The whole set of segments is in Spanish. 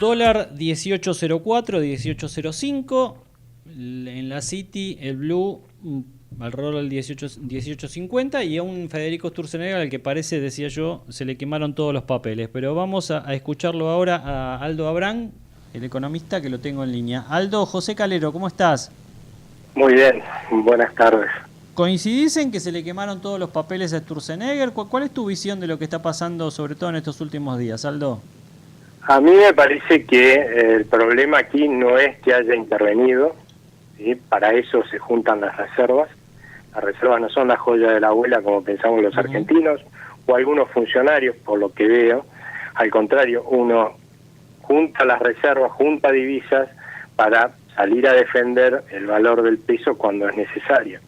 Dólar 18.04, 18.05. En la City, el Blue alrededor del 18.50. Y a un Federico Sturzenegger al que parece, decía yo, se le quemaron todos los papeles. Pero vamos a escucharlo ahora a Aldo Abrán, el economista, que lo tengo en línea. Aldo, José Calero, ¿cómo estás? Muy bien, buenas tardes. ¿Coincidís en que se le quemaron todos los papeles a Sturzenegger? ¿Cuál es tu visión de lo que está pasando, sobre todo en estos últimos días, Aldo? A mí me parece que el problema aquí no es que haya intervenido, ¿sí? Para eso se juntan las reservas. Las reservas no son la joya de la abuela como pensamos los argentinos o algunos funcionarios, por lo que veo. Al contrario, uno junta las reservas, junta divisas para salir a defender el valor del peso cuando es necesario.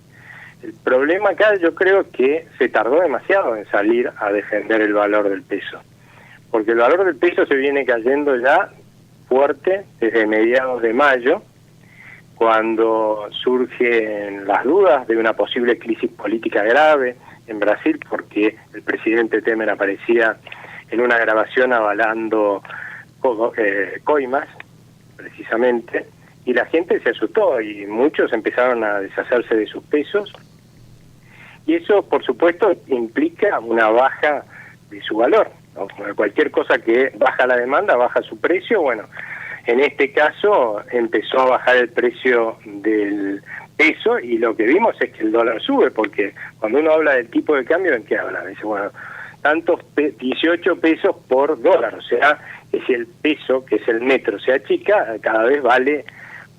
El problema acá yo creo que se tardó demasiado en salir a defender el valor del peso, porque el valor del peso se viene cayendo ya fuerte desde mediados de mayo, cuando surgen las dudas de una posible crisis política grave en Brasil, porque el presidente Temer aparecía en una grabación avalando coimas, precisamente, y la gente se asustó y muchos empezaron a deshacerse de sus pesos, y eso por supuesto implica una baja de su valor, ¿no? Cualquier cosa que baja la demanda baja su precio. Bueno, en este caso empezó a bajar el precio del peso y lo que vimos es que el dólar sube, porque cuando uno habla del tipo de cambio, ¿en qué habla? Dice, bueno, tantos 18 pesos por dólar, o sea, que si el peso, que es el metro, se achica, cada vez vale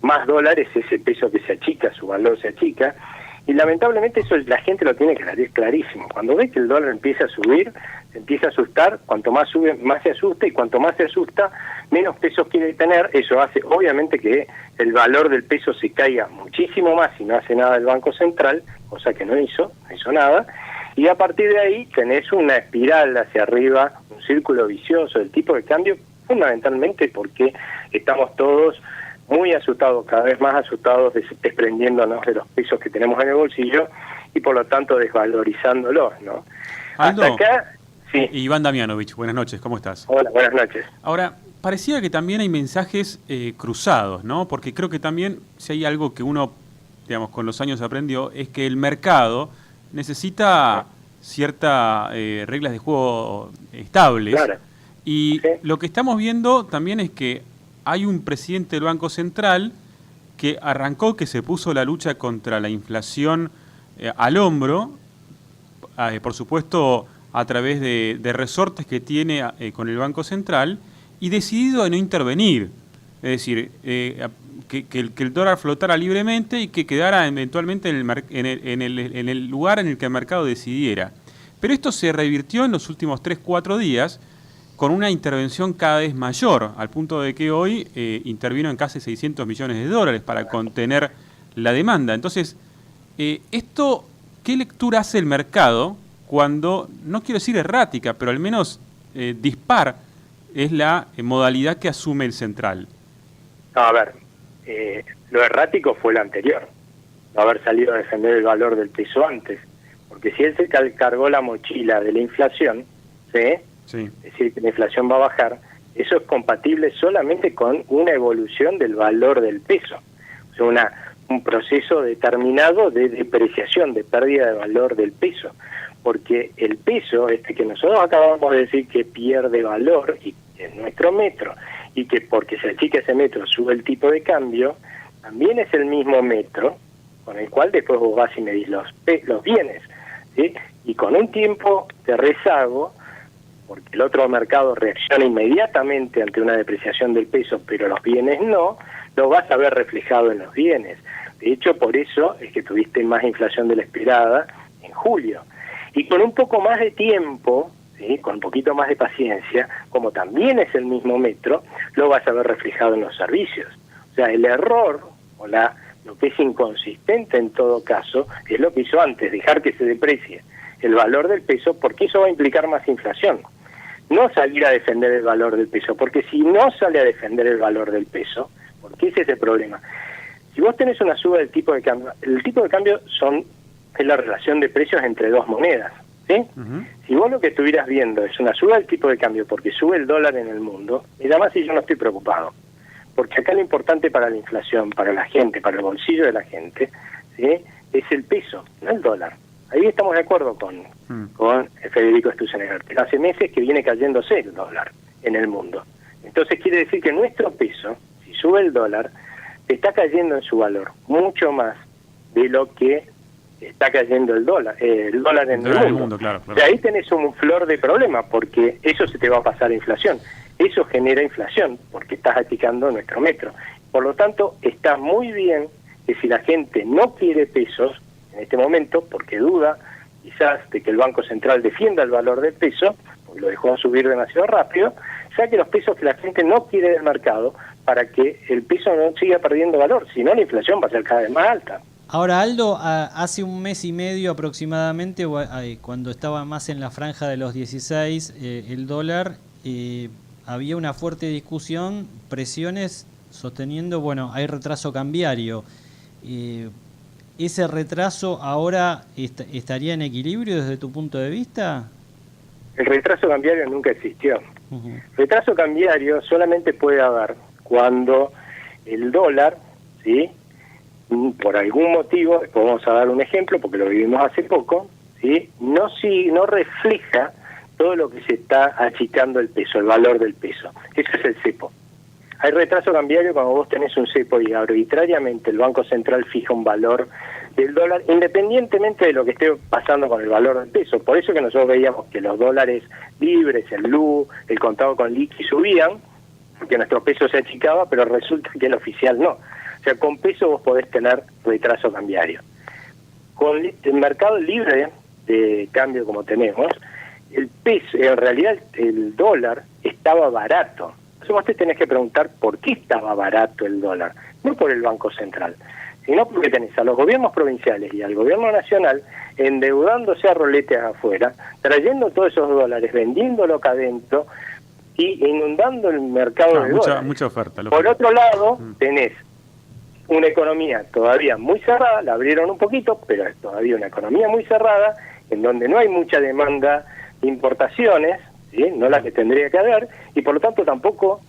más dólares ese peso que se achica, su valor se achica, y lamentablemente eso la gente lo tiene clarísimo. Cuando ve que el dólar empieza a subir, se empieza a asustar, cuanto más sube, más se asusta, y cuanto más se asusta, menos pesos quiere tener. Eso hace obviamente que el valor del peso se caiga muchísimo más si no hace nada el Banco Central, cosa que no hizo nada, y a partir de ahí tenés una espiral hacia arriba, un círculo vicioso del tipo de cambio, fundamentalmente porque estamos todos muy asustados, cada vez más asustados, desprendiéndonos de los pesos que tenemos en el bolsillo y por lo tanto desvalorizándolos, ¿no? Aldo, hasta acá, sí. Iván Damianovich, buenas noches, ¿cómo estás? Hola, buenas noches. Ahora, parecía que también hay mensajes cruzados, ¿no? Porque creo que también, si hay algo que uno, digamos, con los años aprendió, es que el mercado necesita ciertas reglas de juego estables. Claro. Y sí. Lo que estamos viendo también es que hay un presidente del Banco Central que arrancó, que se puso la lucha contra la inflación al hombro, por supuesto a través de resortes que tiene con el Banco Central, y decidido a no intervenir. Es decir, que el dólar flotara libremente y que quedara eventualmente en el lugar en el que el mercado decidiera. Pero esto se revirtió en los últimos 3-4 días con una intervención cada vez mayor, al punto de que hoy intervino en casi 600 millones de dólares para contener la demanda. Entonces, esto, ¿qué lectura hace el mercado cuando, no quiero decir errática, pero al menos dispar es la modalidad que asume el central? No, a ver, lo errático fue lo anterior, no haber salido a defender el valor del peso antes, porque si él se cargó la mochila de la inflación, ¿sí? Sí. Es decir, que la inflación va a bajar, eso es compatible solamente con una evolución del valor del peso, o sea, un proceso determinado de depreciación, de pérdida de valor del peso, porque el peso, que nosotros acabamos de decir que pierde valor, y es nuestro metro, y que porque se achica ese metro sube el tipo de cambio, también es el mismo metro con el cual después vos vas y medís los bienes, ¿sí? Y con un tiempo de rezago, porque el otro mercado reacciona inmediatamente ante una depreciación del peso, pero los bienes no, lo vas a ver reflejado en los bienes. De hecho, por eso es que tuviste más inflación de la esperada en julio. Y con un poco más de tiempo, ¿sí? Con un poquito más de paciencia, como también es el mismo metro, lo vas a ver reflejado en los servicios. O sea, el error, o lo que es inconsistente en todo caso, es lo que hizo antes, dejar que se deprecie el valor del peso, porque eso va a implicar más inflación. No salir a defender el valor del peso, porque si no sale a defender el valor del peso, porque ese es el problema. Si vos tenés una suba del tipo de cambio, el tipo de cambio es la relación de precios entre dos monedas, ¿sí? Ujú. Si vos lo que estuvieras viendo es una suba del tipo de cambio porque sube el dólar en el mundo, y además si yo no estoy preocupado, porque acá lo importante para la inflación, para la gente, para el bolsillo de la gente, ¿sí? Es el peso, no el dólar. Ahí estamos de acuerdo con Federico Sturzenegger. Hace meses que viene cayéndose el dólar en el mundo. Entonces quiere decir que nuestro peso, si sube el dólar, está cayendo en su valor mucho más de lo que está cayendo el dólar en el mundo. Claro. Y ahí tenés un flor de problema, porque eso se te va a pasar a inflación. Eso genera inflación, porque estás achicando nuestro metro. Por lo tanto, está muy bien que si la gente no quiere pesos en este momento, porque duda quizás de que el Banco Central defienda el valor del peso, porque lo dejó subir demasiado rápido, saque los pesos que la gente no quiere del mercado para que el peso no siga perdiendo valor, si no la inflación va a ser cada vez más alta. Ahora, Aldo, hace un mes y medio aproximadamente, cuando estaba más en la franja de los 16, el dólar, había una fuerte discusión, presiones sosteniendo, bueno, hay retraso cambiario. ¿Ese retraso ahora estaría en equilibrio desde tu punto de vista? El retraso cambiario nunca existió. Uh-huh. Retraso cambiario solamente puede haber cuando el dólar, ¿sí?, por algún motivo, después vamos a dar un ejemplo porque lo vivimos hace poco, ¿sí?, no refleja todo lo que se está achicando el peso, el valor del peso. Ese es el cepo. Hay retraso cambiario cuando vos tenés un cepo y arbitrariamente el Banco Central fija un valor del dólar independientemente de lo que esté pasando con el valor del peso. Por eso que nosotros veíamos que los dólares libres, el blue, el contado con liqui subían, porque nuestro peso se achicaba, pero resulta que el oficial no. O sea, con peso vos podés tener retraso cambiario. Con el mercado libre de cambio como tenemos, el peso, en realidad el dólar estaba barato. Entonces vos te tenés que preguntar por qué estaba barato el dólar. No por el Banco Central, sino porque tenés a los gobiernos provinciales y al gobierno nacional endeudándose a roletes afuera, trayendo todos esos dólares, vendiéndolo acá adentro y inundando el mercado de dólares. Mucha oferta. Por otro lado, tenés una economía todavía muy cerrada, la abrieron un poquito, pero es todavía una economía muy cerrada, en donde no hay mucha demanda de importaciones, ¿sí?, no la que tendría que haber, y por lo tanto tampoco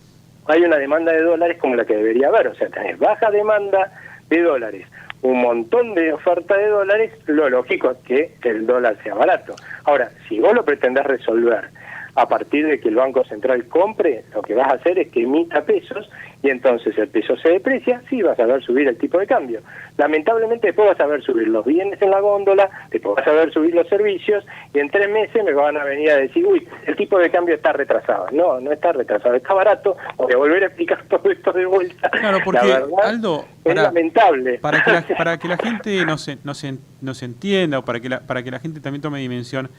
hay una demanda de dólares como la que debería haber. O sea, tenés baja demanda de dólares, un montón de oferta de dólares, lo lógico es que el dólar sea barato. Ahora, si vos lo pretendés resolver a partir de que el Banco Central compre, lo que vas a hacer es que emita pesos y entonces el peso se deprecia, sí vas a ver subir el tipo de cambio. Lamentablemente después vas a ver subir los bienes en la góndola, después vas a ver subir los servicios y en 3 meses me van a venir a decir, uy, el tipo de cambio está retrasado. No, no está retrasado, está barato, voy a volver a explicar todo esto de vuelta. Claro, porque, la verdad, Aldo, es lamentable. Para que la gente nos entienda, o para que la gente también tome dimensión,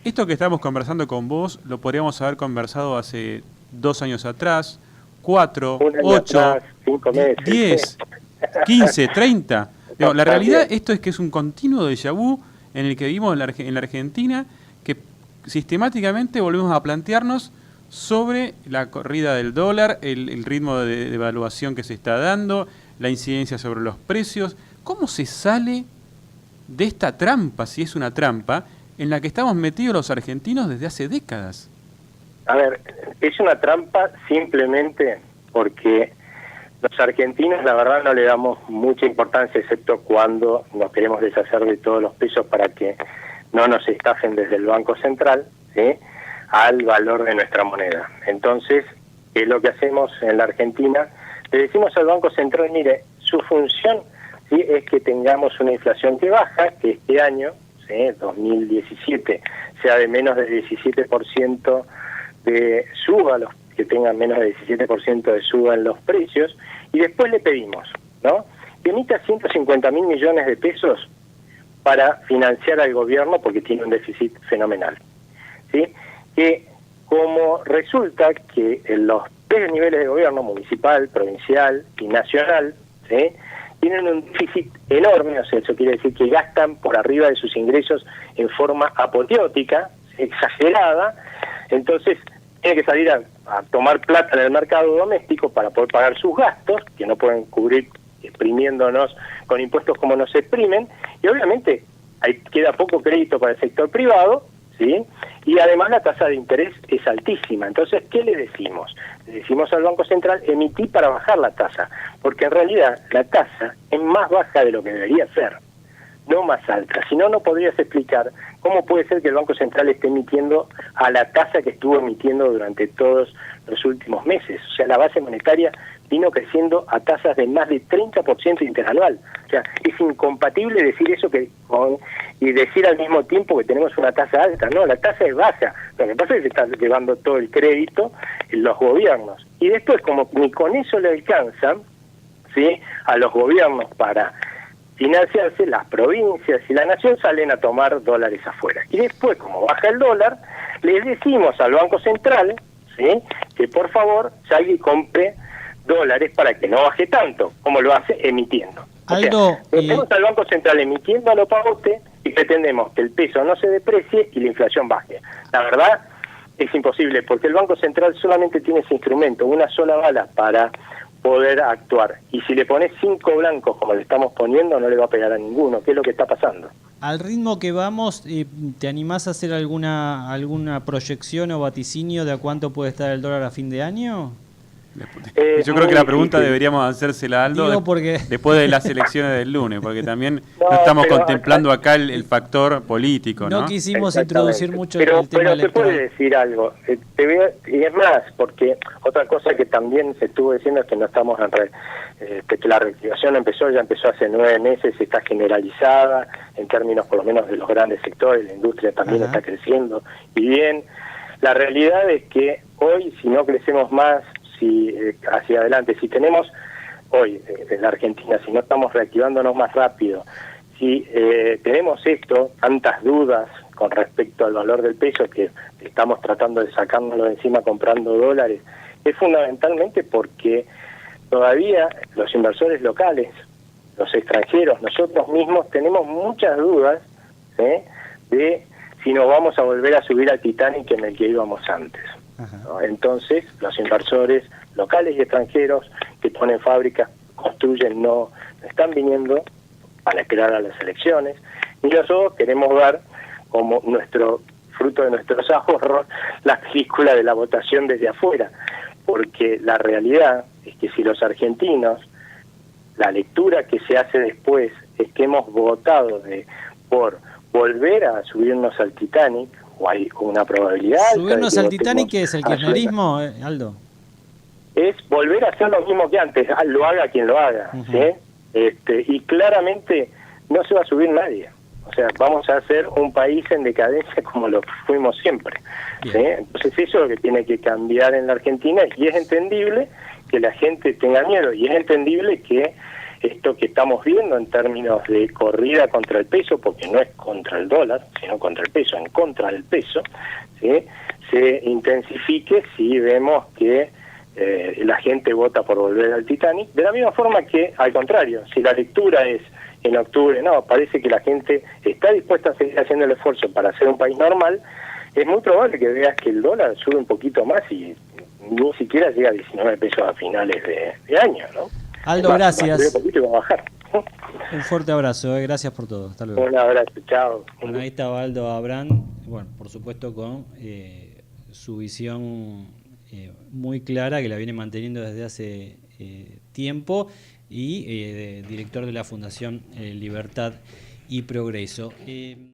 esto que estamos conversando con vos lo podríamos haber conversado hace 2 años atrás, 4, 8, atrás, 5 meses, 10, 15, 30. Digo, la realidad esto es que es un continuo déjà vu en el que vivimos en la Argentina, que sistemáticamente volvemos a plantearnos sobre la corrida del dólar, el ritmo de devaluación que se está dando, la incidencia sobre los precios. ¿Cómo se sale de esta trampa, si es una trampa, en la que estamos metidos los argentinos desde hace décadas? A ver, es una trampa simplemente porque los argentinos la verdad no le damos mucha importancia, excepto cuando nos queremos deshacer de todos los pesos para que no nos estafen desde el Banco Central, ¿sí?, al valor de nuestra moneda. Entonces, ¿qué es lo que hacemos en la Argentina? Le decimos al Banco Central, mire, su función, ¿sí?, es que tengamos una inflación que baja, que este año, 2017, sea de menos del 17% de suba, los que tengan menos del 17% de suba en los precios, y después le pedimos, ¿no?, que emita 150.000 millones de pesos para financiar al gobierno porque tiene un déficit fenomenal, ¿sí?, que como resulta que en los 3 niveles de gobierno, municipal, provincial y nacional, ¿sí?, tienen un déficit enorme, o sea, eso quiere decir que gastan por arriba de sus ingresos en forma apoteótica, exagerada, entonces tiene que salir a tomar plata en el mercado doméstico para poder pagar sus gastos, que no pueden cubrir exprimiéndonos con impuestos como nos exprimen, y obviamente ahí queda poco crédito para el sector privado, ¿sí? Y además la tasa de interés es altísima. Entonces, ¿qué le decimos? Le decimos al Banco Central, emití para bajar la tasa, porque en realidad la tasa es más baja de lo que debería ser, no más alta. Si no, no podrías explicar cómo puede ser que el Banco Central esté emitiendo a la tasa que estuvo emitiendo durante todos los últimos meses. O sea, la base monetaria vino creciendo a tasas de más de 30% interanual. O sea, es incompatible decir eso y decir al mismo tiempo que tenemos una tasa alta. No, la tasa es baja. Lo que pasa es que se está llevando todo el crédito en los gobiernos. Y después, como ni con eso le alcanzan, ¿sí?, a los gobiernos para financiarse, las provincias y la nación salen a tomar dólares afuera. Y después, como baja el dólar, les decimos al Banco Central, ¿sí?, que por favor salga y compre dólares para que no baje tanto, como lo hace emitiendo. Aldo, tenemos al Banco Central emitiendo a lo pavote y pretendemos que el peso no se deprecie y la inflación baje. La verdad es imposible, porque el Banco Central solamente tiene ese instrumento, una sola bala para poder actuar. Y si le pones 5 blancos como le estamos poniendo, no le va a pegar a ninguno. ¿Qué es lo que está pasando? Al ritmo que vamos, ¿te animás a hacer alguna proyección o vaticinio de a cuánto puede estar el dólar a fin de año? Yo creo que la pregunta deberíamos hacérsela a Aldo después de las elecciones del lunes, porque también no estamos contemplando acá el factor político, ¿no? No quisimos introducir mucho el tema pero electoral. te puede decir algo, y es más, porque otra cosa que también se estuvo diciendo es que no estamos que la reactivación ya empezó hace 9 meses, está generalizada en términos por lo menos de los grandes sectores, la industria también está creciendo, y bien, la realidad es que hoy, si no crecemos más, hacia adelante, si tenemos hoy en la Argentina, si no estamos reactivándonos más rápido, si tenemos tantas dudas con respecto al valor del peso, que estamos tratando de sacárnoslo de encima comprando dólares, es fundamentalmente porque todavía los inversores locales, los extranjeros, nosotros mismos tenemos muchas dudas de si nos vamos a volver a subir al Titanic en el que íbamos antes. ¿No? Entonces, los inversores locales y extranjeros que ponen fábricas, construyen, no están viniendo para esperar a las elecciones, y nosotros queremos ver como fruto de nuestros ahorros la película de la votación desde afuera, porque la realidad es que si los argentinos, la lectura que se hace después es que hemos votado por volver a subirnos al Titanic, o hay una probabilidad. ¿Subirnos al Titanic qué es el kirchnerismo, Aldo? Es volver a hacer lo mismo que antes, lo haga quien lo haga, ¿sí? Y claramente no se va a subir nadie. O sea, vamos a ser un país en decadencia como lo fuimos siempre, ¿sí? Entonces eso es lo que tiene que cambiar en la Argentina, y es entendible que la gente tenga miedo, y es entendible que esto que estamos viendo en términos de corrida contra el peso, porque no es contra el dólar, sino contra el peso, en contra del peso, ¿sí?, se intensifique si vemos que la gente vota por volver al Titanic, de la misma forma que, al contrario, si la lectura es en octubre, no, parece que la gente está dispuesta a seguir haciendo el esfuerzo para ser un país normal, es muy probable que veas que el dólar sube un poquito más y ni siquiera llega a 19 pesos a finales de año, ¿no? Aldo, gracias. Va a bajar. Un fuerte abrazo, gracias por todo. Hasta luego. Un abrazo, chao. Bueno, ahí estaba Aldo Abrán, bueno, por supuesto con su visión muy clara, que la viene manteniendo desde hace tiempo, y director de la Fundación Libertad y Progreso.